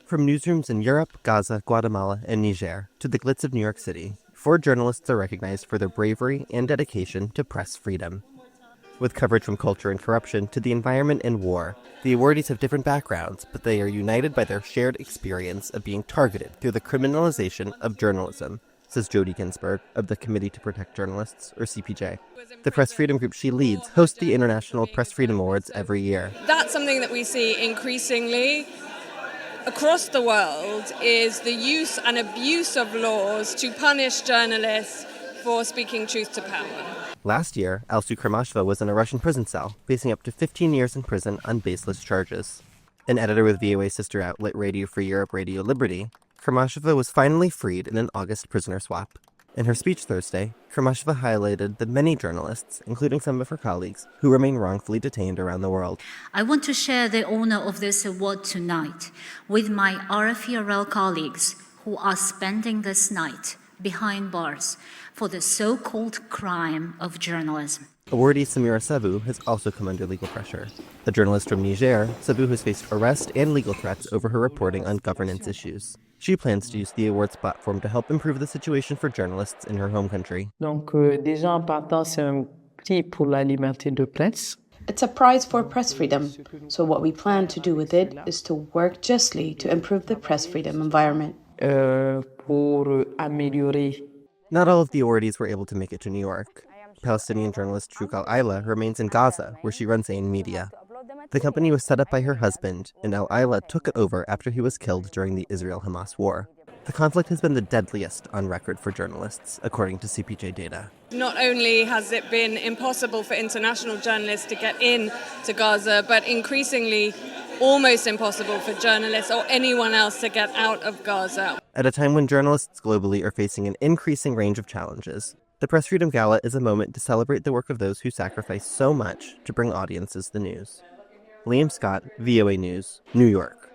From newsrooms in Europe, Gaza, Guatemala, and Niger to the glitz of New York City, 4 journalists are recognized for their bravery and dedication to press freedom. With coverage from culture and corruption to the environment and war, the awardees have different backgrounds, but they are united by their shared experience of being targeted through the criminalization of journalism, says Jody Ginsberg of the Committee to Protect Journalists, or CPJ. The press freedom group she leads hosts the International Press Freedom Awards every year. That's something that we see increasingly across the world, is the use and abuse of laws to punish journalists for speaking truth to power. Last year, Alsu Kramashva was in a Russian prison cell, facing up to 15 years in prison on baseless charges. An editor with VOA sister outlet Radio Free Europe Radio Liberty, Kramashva was finally freed in an August prisoner swap. In her speech Thursday, Kramashva highlighted the many journalists, including some of her colleagues, who remain wrongfully detained around the world. I want to share the honor of this award tonight with my RFERL colleagues who are spending this night behind bars for the so-called crime of journalism. Awardee Samira Sabu has also come under legal pressure. The journalist from Niger, Sabu has faced arrest and legal threats over her reporting on governance issues. She plans to use the awards platform to help improve the situation for journalists in her home country. Donc, déjà en partant, c'est un prix pour la liberté de presse. It's a prize for press freedom, so what we plan to do with it is to work justly to improve the press freedom environment. Pour améliorer. Not all of the awardees were able to make it to New York. Palestinian journalist Trukal Ayla remains in Gaza, where she runs AIN Media. The company was set up by her husband, and Al Ayla took it over after he was killed during the Israel-Hamas war. The conflict has been the deadliest on record for journalists, according to CPJ data. Not only has it been impossible for international journalists to get in to Gaza, but increasingly almost impossible for journalists or anyone else to get out of Gaza. At a time when journalists globally are facing an increasing range of challenges, the Press Freedom Gala is a moment to celebrate the work of those who sacrifice so much to bring audiences the news. Liam Scott, VOA News, New York.